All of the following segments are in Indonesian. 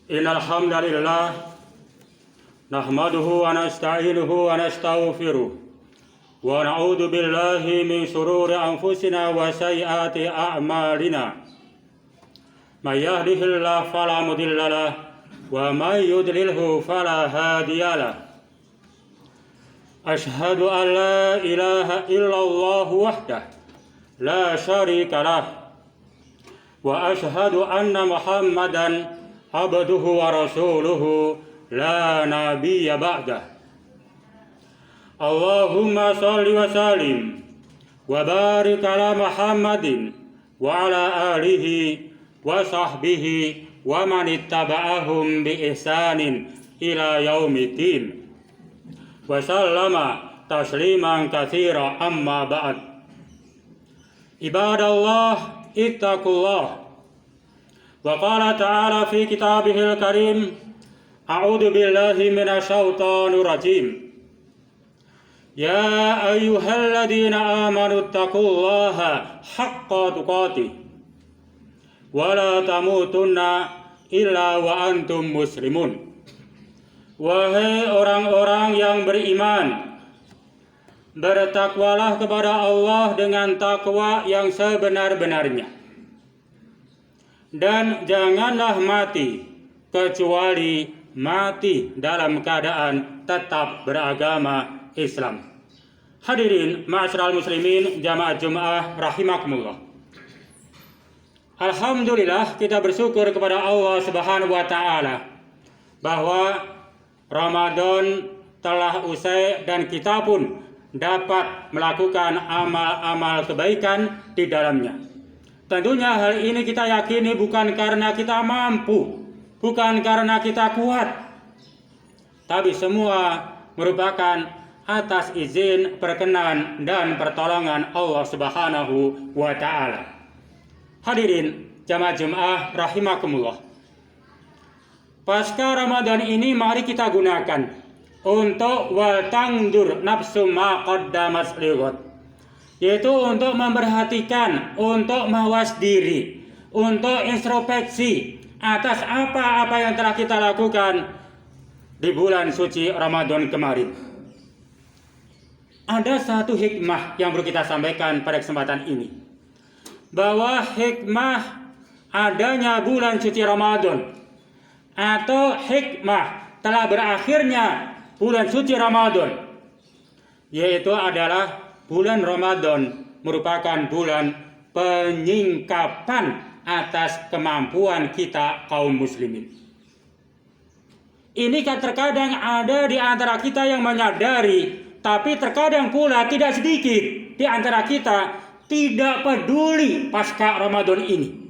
Innal hamdalillah nahmaduhu wa nasta'inuhu wa nastaghfiruh wa na'udzu billahi min shururi anfusina wa sayyiati a'malina. May yahdihillahu fala mudilla lahu wa may yudlilhu fala hadiyalah. Ashhadu an la ilaha illallah wahdahu la syarika lah wa ashhadu anna Muhammadan abduhu wa rasuluhu la nabiyya ba'dah. Allahumma salli wa sallim wa barik ala Muhammadin wa ala alihi wa sahbihi wa man ittaba'ahum bi ihsanin ila yaumiddin wa sallama tasliman katsira amma ba'd. Ibadallah ittaqullah. Wa qala ta'ala fi kitabihil karim, a'udzu billahi minasyaitonir rajim. Ya ayyuhalladzina amanu taqullaha haqqa tuqatih wa la tamutunna illa wa antum muslimun. Wahai orang-orang yang beriman, bertakwalah kepada Allah dengan takwa yang sebenar-benarnya. Dan janganlah mati kecuali mati dalam keadaan tetap beragama Islam. Hadirin ma'asyiral muslimin jamaah Jumat rahimakumullah. Alhamdulillah, kita bersyukur kepada Allah Subhanahu wa taala bahwa Ramadan telah usai dan kita pun dapat melakukan amal-amal kebaikan di dalamnya. Tentunya hal ini kita yakini bukan karena kita mampu, bukan karena kita kuat, tapi semua merupakan atas izin, perkenan, dan pertolongan Allah Subhanahu wa ta'ala. Hadirin jamaah Jumat rahimakumullah. Pasca Ramadan ini mari kita gunakan untuk wal tangdur nafsu ma qaddamat lighad, yaitu untuk memperhatikan, untuk mawas diri, untuk introspeksi atas apa-apa yang telah kita lakukan di bulan suci Ramadan kemarin. Ada satu hikmah yang perlu kita sampaikan pada kesempatan ini, bahwa hikmah adanya bulan suci Ramadan atau hikmah telah berakhirnya bulan suci Ramadan, yaitu adalah bulan Ramadan merupakan bulan penyingkapan atas kemampuan kita kaum muslimin. Ini kan terkadang ada di antara kita yang menyadari, tapi terkadang pula tidak sedikit di antara kita tidak peduli pasca Ramadan ini.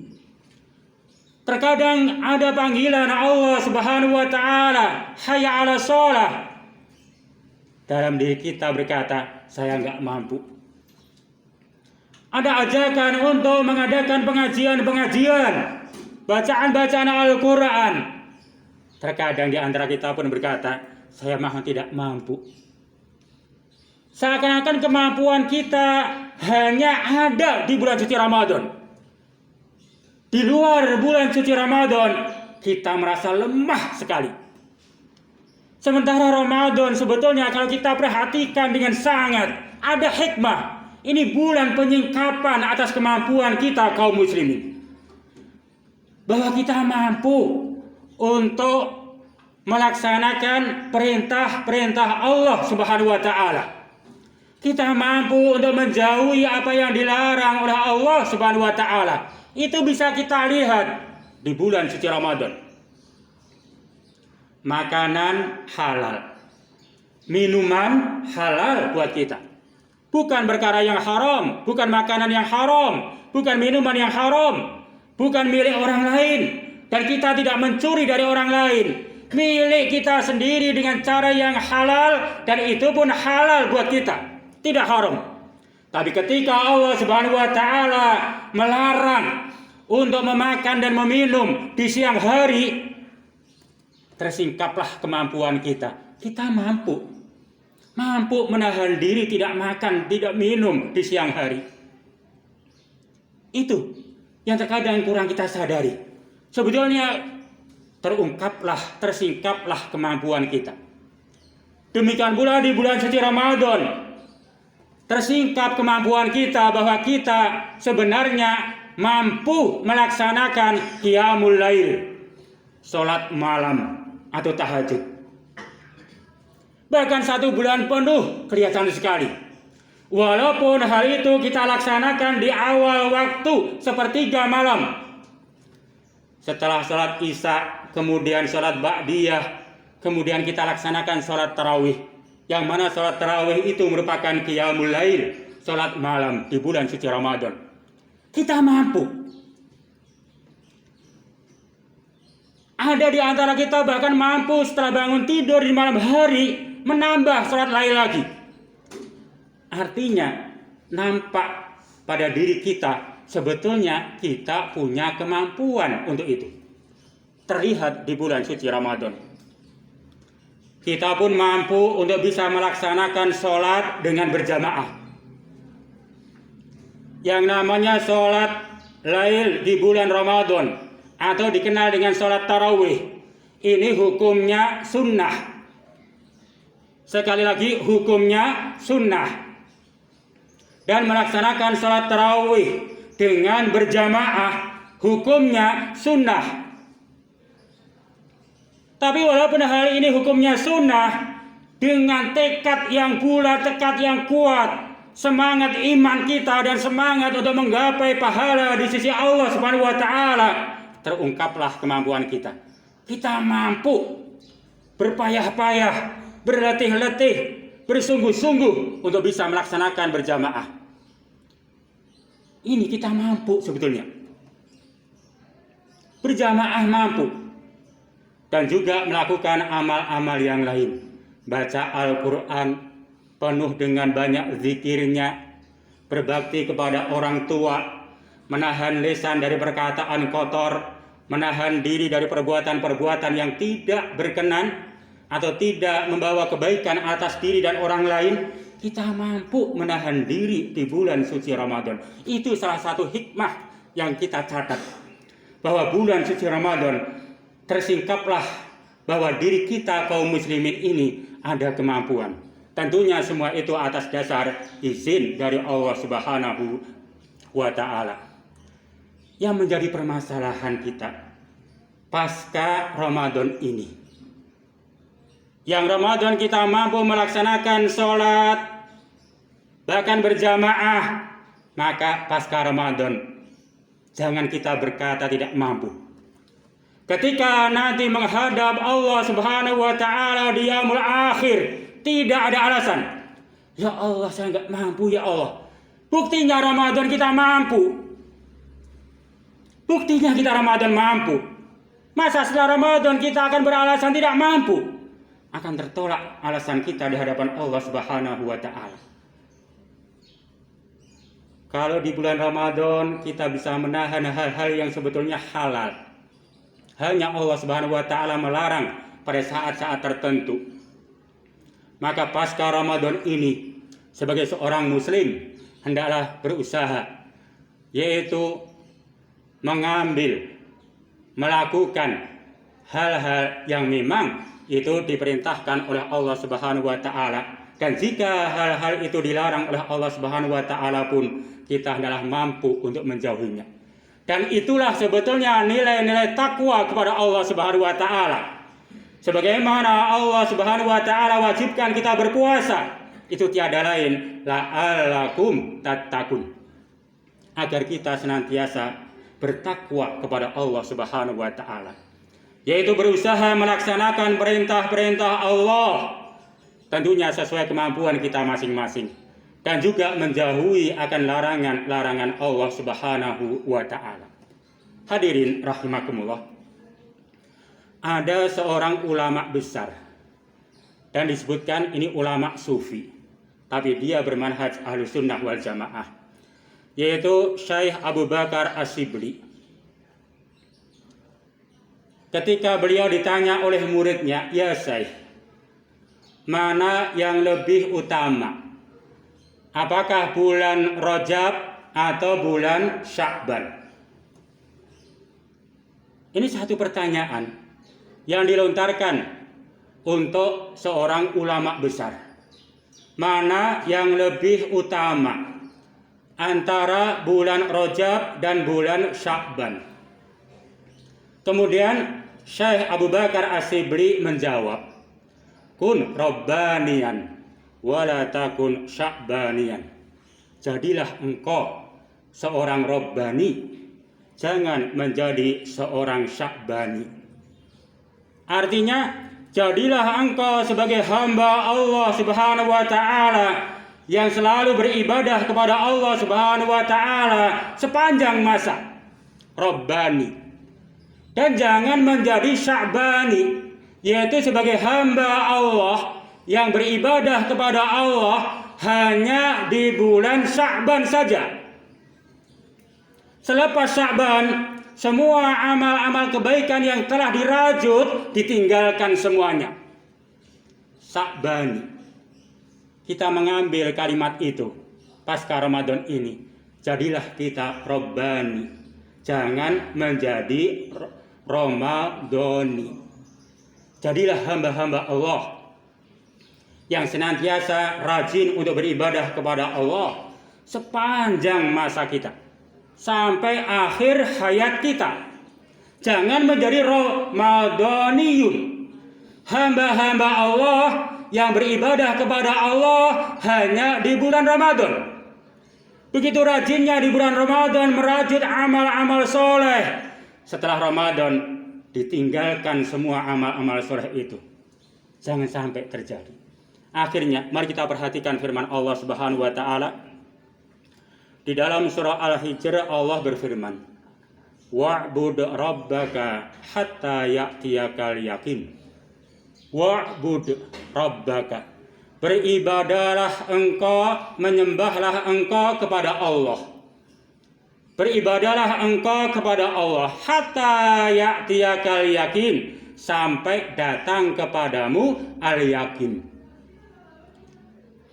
Terkadang ada panggilan Allah Subhanahu wa taala, hayya 'ala shalah. Dalam diri kita berkata, saya nggak mampu. Ada ajakan untuk mengadakan pengajian-pengajian, bacaan-bacaan Al-Quran. Terkadang di antara kita pun berkata, saya memang tidak mampu. Seakan-akan kemampuan kita hanya ada di bulan suci Ramadan. Di luar bulan suci Ramadan, kita merasa lemah sekali. Sementara Ramadan sebetulnya kalau kita perhatikan dengan sangat ada hikmah. Ini bulan penyingkapan atas kemampuan kita kaum muslimin. Bahwa kita mampu untuk melaksanakan perintah-perintah Allah Subhanahu wa taala. Kita mampu untuk menjauhi apa yang dilarang oleh Allah Subhanahu wa taala. Itu bisa kita lihat di bulan suci Ramadan. Makanan halal, minuman halal buat kita. Bukan perkara yang haram, bukan makanan yang haram, bukan minuman yang haram, bukan milik orang lain. Dan kita tidak mencuri dari orang lain. Milik kita sendiri dengan cara yang halal, dan itu pun halal buat kita, tidak haram. Tapi ketika Allah Subhanahu wa taala melarang untuk memakan dan meminum di siang hari, tersingkaplah kemampuan kita. Kita mampu menahan diri tidak makan, tidak minum di siang hari. Itu yang terkadang kurang kita sadari. Sebetulnya tersingkaplah kemampuan kita. Demikian pula di bulan suci Ramadan, tersingkap kemampuan kita bahwa kita sebenarnya mampu melaksanakan qiyamul lail, sholat malam atau tahajud. Bahkan 1 bulan penuh kelihatan sekali. Walaupun hal itu kita laksanakan di awal waktu sepertiga malam, setelah sholat isya, kemudian sholat ba'diyah, kemudian kita laksanakan sholat tarawih. Yang mana sholat tarawih itu merupakan qiyamul lail, sholat malam di bulan suci Ramadan. Kita mampu. Ada di antara kita bahkan mampu setelah bangun tidur di malam hari menambah sholat lail lagi. Artinya nampak pada diri kita sebetulnya kita punya kemampuan untuk itu. Terlihat di bulan suci Ramadan. Kita pun mampu untuk bisa melaksanakan sholat dengan berjamaah. Yang namanya sholat lail di bulan Ramadan atau dikenal dengan sholat tarawih, ini hukumnya sunnah. Sekali lagi, hukumnya sunnah. Dan melaksanakan sholat tarawih dengan berjamaah, hukumnya sunnah. Tapi walaupun hal ini hukumnya sunnah, dengan tekad yang bulat, tekad yang kuat, semangat iman kita dan semangat untuk menggapai pahala di sisi Allah Subhanahu wa taala, terungkaplah kemampuan kita. Kita mampu berpayah-payah, berletih-letih, bersungguh-sungguh untuk bisa melaksanakan berjamaah. Ini kita mampu sebetulnya. Berjamaah mampu. Dan juga melakukan amal-amal yang lain. Baca Al-Quran penuh dengan banyak zikirnya, berbakti kepada orang tua, menahan lisan dari perkataan kotor, menahan diri dari perbuatan-perbuatan yang tidak berkenan atau tidak membawa kebaikan atas diri dan orang lain. Kita mampu menahan diri di bulan suci Ramadan. Itu salah satu hikmah yang kita catat, bahwa bulan suci Ramadan tersingkaplah bahwa diri kita kaum muslimin ini ada kemampuan. Tentunya semua itu atas dasar izin dari Allah Subhanahu wa taala. Yang menjadi permasalahan kita pasca Ramadan ini, yang Ramadan kita mampu melaksanakan sholat bahkan berjamaah, maka pasca Ramadan jangan kita berkata tidak mampu. Ketika nanti menghadap Allah Subhanahu wa taala di yaumul akhir, tidak ada alasan. Ya Allah, saya enggak mampu ya Allah. Buktinya Ramadan kita mampu. Buktinya kita Ramadan mampu. Masa setelah Ramadan kita akan beralasan tidak mampu? Akan tertolak alasan kita di hadapan Allah Subhanahu wa taala. Kalau di bulan Ramadan kita bisa menahan hal-hal yang sebetulnya halal, hanya Allah Subhanahu wa taala melarang pada saat-saat tertentu, maka pasca Ramadan ini sebagai seorang muslim hendaklah berusaha, yaitu melakukan hal-hal yang memang itu diperintahkan oleh Allah Subhanahu wa taala, dan jika hal-hal itu dilarang oleh Allah Subhanahu wa taala pun kita hendaklah mampu untuk menjauhinya. Dan itulah sebetulnya nilai-nilai takwa kepada Allah Subhanahu wa taala. Sebagaimana Allah Subhanahu wa taala wajibkan kita berpuasa, itu tiada lain la'allakum tattaqun, agar kita senantiasa bertakwa kepada Allah Subhanahu wa taala, yaitu berusaha melaksanakan perintah-perintah Allah, tentunya sesuai kemampuan kita masing-masing, dan juga menjauhi akan larangan-larangan Allah Subhanahu wa taala. Hadirin rahimakumullah. Ada seorang ulama besar, dan disebutkan ini ulama sufi, tapi dia bermanhaj Ahlussunnah wal Jamaah, yaitu Syekh Abu Bakar Asyibli. Ketika beliau ditanya oleh muridnya, "Ya Syekh, mana yang lebih utama? Apakah bulan Rajab atau bulan Sya'ban?" Ini satu pertanyaan yang dilontarkan untuk seorang ulama besar. Mana yang lebih utama antara bulan Rajab dan bulan Sya'ban? Kemudian Syekh Abu Bakar As-Shibli menjawab, kun Rabbaniyan wala takun Sya'baniyan. Jadilah engkau seorang Rabbani, jangan menjadi seorang Sya'bani. Artinya, jadilah engkau sebagai hamba Allah Subhanahu wa ta'ala yang selalu beribadah kepada Allah Subhanahu wa ta'ala sepanjang masa, Rabbani. Dan jangan menjadi Sya'bani, yaitu sebagai hamba Allah yang beribadah kepada Allah hanya di bulan Sya'ban saja. Selepas Sya'ban, semua amal-amal kebaikan yang telah dirajut ditinggalkan semuanya. Sya'bani. Kita mengambil kalimat itu pasca Ramadan ini. Jadilah kita Rabbani. Jangan menjadi Ramadhani. Jadilah hamba-hamba Allah yang senantiasa rajin untuk beribadah kepada Allah sepanjang masa kita, sampai akhir hayat kita. Jangan menjadi Ramadhaniyun, hamba-hamba Allah yang beribadah kepada Allah hanya di bulan Ramadan. Begitu rajinnya di bulan Ramadan merajut amal-amal soleh, setelah Ramadan ditinggalkan semua amal-amal soleh itu. Jangan sampai terjadi. Akhirnya mari kita perhatikan firman Allah Subhanahu wa ta'ala. Di dalam surah Al-Hijr Allah berfirman, wa'bud rabbaka hatta ya'tiyakal yakin. Wa'bud rabbaka. Beribadahlah engkau, menyembahlah engkau kepada Allah. Beribadahlah engkau kepada Allah hatta ya'tiyakal yakin, sampai datang kepadamu al-yakin.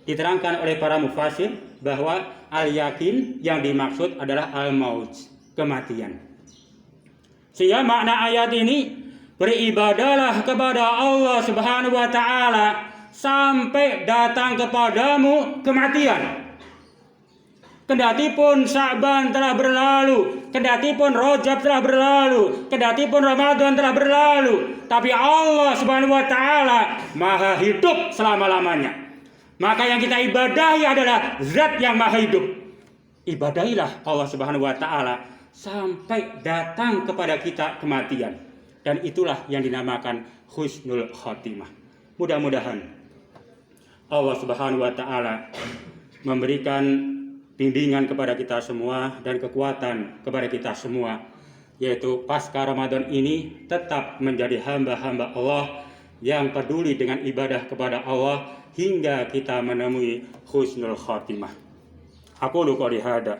Diterangkan oleh para mufassir bahwa al-yakin yang dimaksud adalah al-maut, kematian. Sehingga makna ayat ini, beribadahlah kepada Allah Subhanahu wa ta'ala sampai datang kepadamu kematian. Kendatipun Sya'ban telah berlalu, kendatipun Rajab telah berlalu, kendatipun Ramadan telah berlalu, tapi Allah Subhanahu wa ta'ala maha hidup selama-lamanya. Maka yang kita ibadahi adalah zat yang maha hidup. Ibadahilah Allah Subhanahu wa ta'ala sampai datang kepada kita kematian. Dan itulah yang dinamakan husnul khotimah. Mudah-mudahan Allah Subhanahu wa ta'ala memberikan bimbingan kepada kita semua dan kekuatan kepada kita semua, yaitu pasca Ramadan ini tetap menjadi hamba-hamba Allah yang peduli dengan ibadah kepada Allah hingga kita menemui husnul khatimah. Aku qouli hada